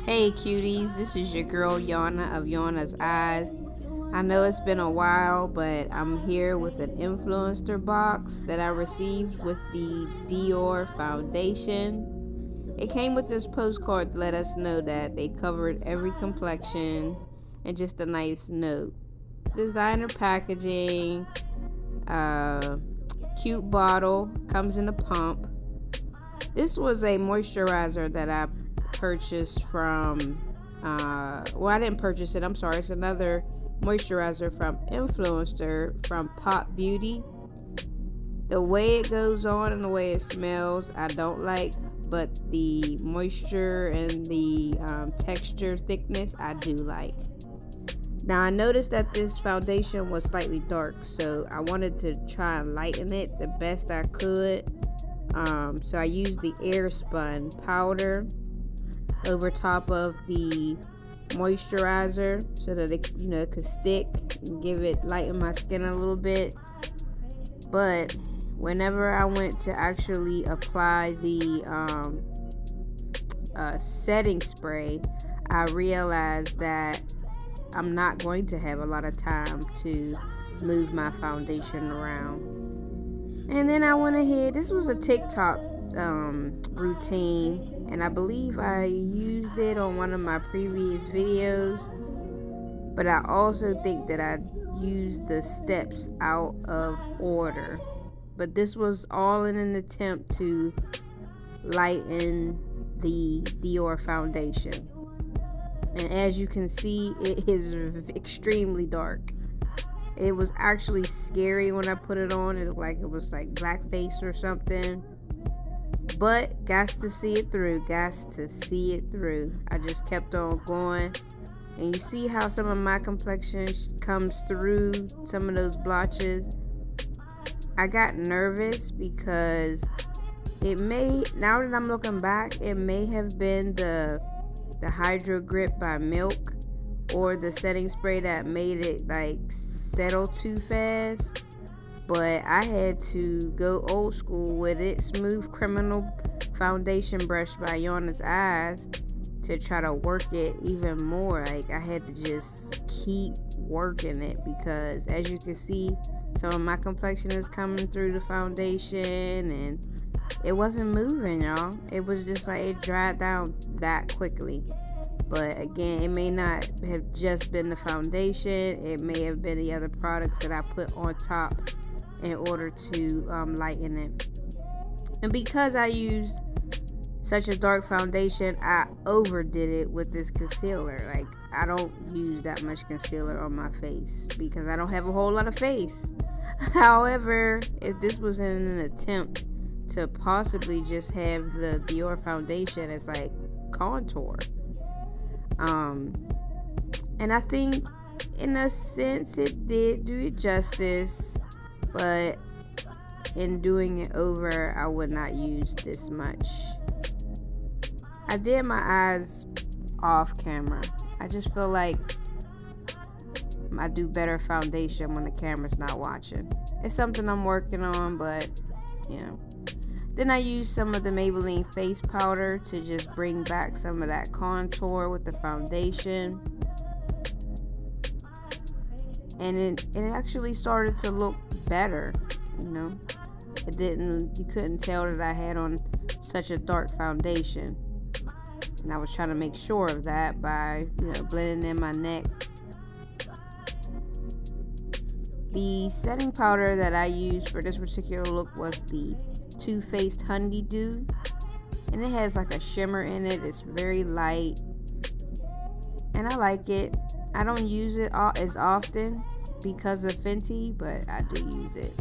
Hey cuties, this is your girl Yana of Yana's Eyes. I know it's been a while, but I'm here with an influencer box that I received with the Dior Foundation. It came with this postcard to let us know that they covered every complexion and just a nice note. Designer packaging, uh, cute bottle, comes in a pump. This was a moisturizer that I purchased from, I didn't purchase it. I'm sorry. It's another moisturizer from Influencer from Pop Beauty. The way it goes on and the way it smells, I don't like, but the moisture and the texture thickness, I do like. Now, I noticed that this foundation was slightly dark, so I wanted to try and lighten it the best I could. So I used the air spun powder over top of the moisturizer so that it could stick and give it lighten my skin a little bit. But whenever I went to actually apply the setting spray, I realized that I'm not going to have a lot of time to move my foundation around. And then I went ahead, this was a TikTok routine, and I believe I used it on one of my previous videos, but I also think that I used the steps out of order. But this was all in an attempt to lighten the Dior foundation. And as you can see, it is extremely dark. It was actually scary when I put it on. It looked like it was like blackface or something. But got to see it through. I just kept on going. And you see how some of my complexion comes through some of those blotches. I got nervous because now that I'm looking back, it may have been the Hydro Grip by Milk or the setting spray that made it like settle too fast. But I had to go old school with it. Smooth Criminal Foundation Brush by Yana's Eyes to try to work it even more. Like, I had to just keep working it because, as you can see, some of my complexion is coming through the foundation and it wasn't moving, y'all. It was just like it dried down that quickly. But again, it may not have just been the foundation. It may have been the other products that I put on top in order to lighten it. And because I used such a dark foundation, I overdid it with this concealer. Like, I don't use that much concealer on my face because I don't have a whole lot of face. However, if this was in an attempt to possibly just have the Dior foundation as like contour, and I think in a sense it did do it justice, but in doing it over, I would not use this much. I did my eyes off camera. I just feel like I do better foundation when the camera's not watching. It's something I'm working on, but you know. Then I used some of the Maybelline face powder to just bring back some of that contour with the foundation. And it actually started to look better, you know. You couldn't tell that I had on such a dark foundation. And I was trying to make sure of that by, blending in my neck. The setting powder that I used for this particular look was the Too Faced Honeydew, and it has like a shimmer in it. It's very light and I like it. I don't use it as often because of Fenty, but I do use it.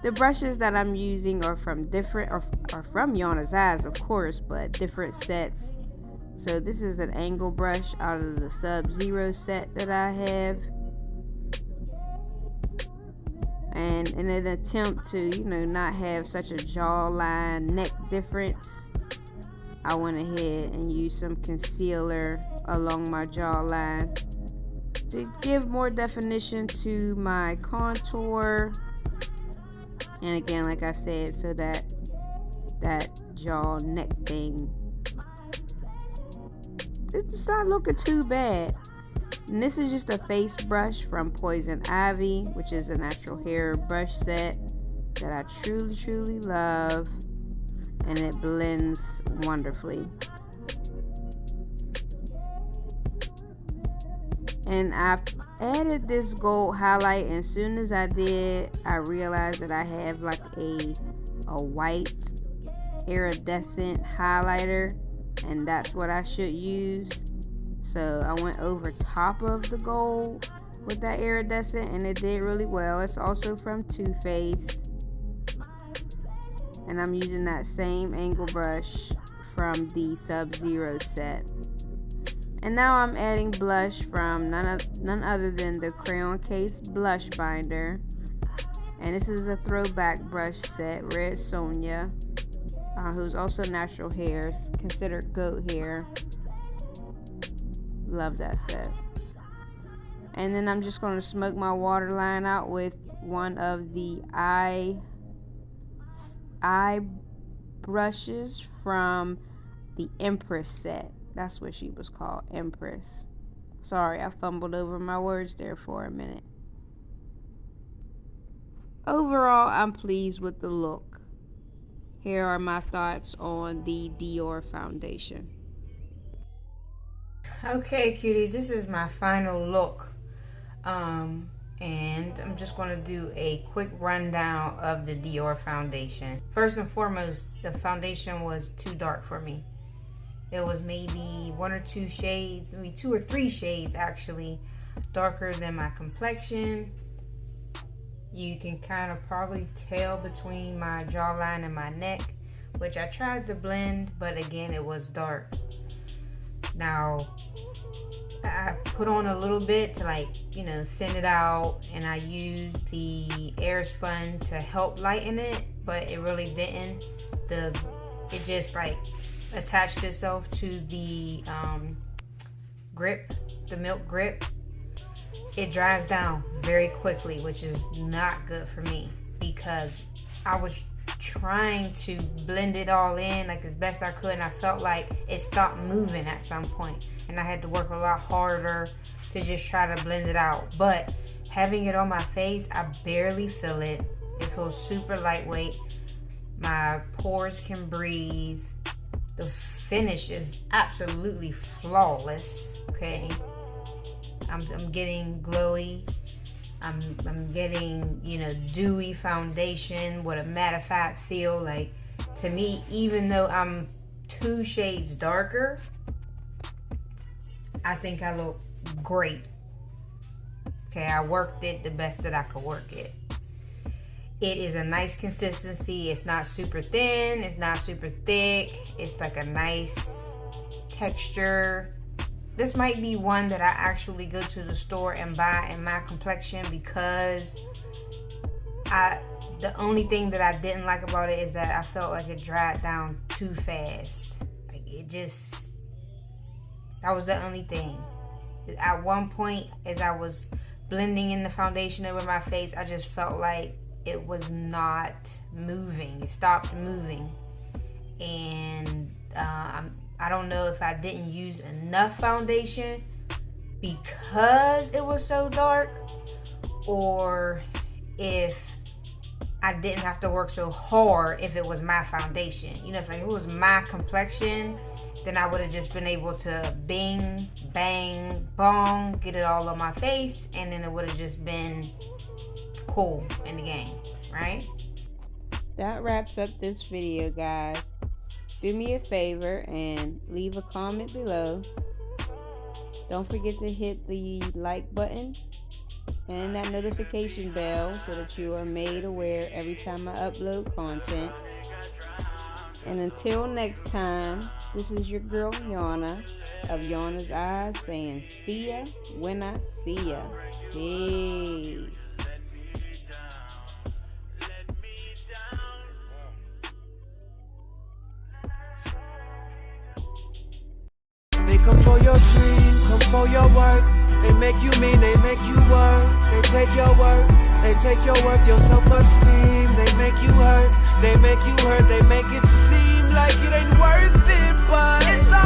The brushes that I'm using are from from Yana's Eyes, of course, but different sets. So this is an angle brush out of the Sub-Zero set that I have. And in an attempt to, not have such a jawline neck difference, I went ahead and used some concealer along my jawline to give more definition to my contour. And again, like I said, so that jaw neck thing it's not looking too bad. And this is just a face brush from Poison Ivy, which is a natural hair brush set that I truly love, and it blends wonderfully. And I've added this gold highlight, and as soon as I did, I realized that I have like a white iridescent highlighter, and that's what I should use. So I went over top of the gold with that iridescent, and it did really well. It's also from Too Faced, and I'm using that same angle brush from the Sub-Zero set. And now I'm adding blush from none other than the Crayon Case Blush Binder. And this is a throwback brush set, Red Sonja, who's also natural hairs, considered goat hair. Love that set. And then I'm just going to smoke my waterline out with one of the eye brushes from the Empress set. That's what she was called, Empress. Sorry, I fumbled over my words there for a minute. Overall, I'm pleased with the look. Here are my thoughts on the Dior Foundation. Okay, cuties, this is my final look. And I'm just going to do a quick rundown of the Dior Foundation. First and foremost, the foundation was too dark for me. It was maybe 1 or 2 shades, maybe 2 or 3 shades actually, darker than my complexion. You can kind of probably tell between my jawline and my neck, which I tried to blend, but again, it was dark. Now, I put on a little bit to thin it out, and I used the Airspun to help lighten it, but it really didn't. It just attached itself to the grip, the milk grip. It dries down very quickly, which is not good for me, because I was trying to blend it all in as best I could, and I felt like it stopped moving at some point, and I had to work a lot harder to just try to blend it out. But having it on my face, I barely feel it. It feels super lightweight. My pores can breathe. The finish is absolutely flawless. Okay, I'm getting glowy. I'm getting dewy foundation with a mattified feel. To me, even though I'm 2 shades darker, I think I look great. Okay, I worked it the best that I could work it. It is a nice consistency. It's not super thin. It's not super thick. It's like a nice texture. This might be one that I actually go to the store and buy in my complexion, because the only thing that I didn't like about it is that I felt like it dried down too fast. That was the only thing. At one point, as I was blending in the foundation over my face, I just felt like it was not moving. It stopped moving. And I don't know if I didn't use enough foundation because it was so dark, or if I didn't have to work so hard if it was my foundation. If it was my complexion, then I would have just been able to bing, bang, bong, get it all on my face, and then it would have just been cool in the game, right? That wraps up this video, guys. Do me a favor and leave a comment below. Don't forget to hit the like button and that notification bell so that you are made aware every time I upload content. And until next time, this is your girl Yana of Yana's Eyes saying see ya when I see ya. Peace. They come for your dream, come for your work. They make you mean, they make you work. They take your work, they take your worth, your self-esteem. They make you hurt, they make you hurt. They make it seem like it ain't worth it, but it's all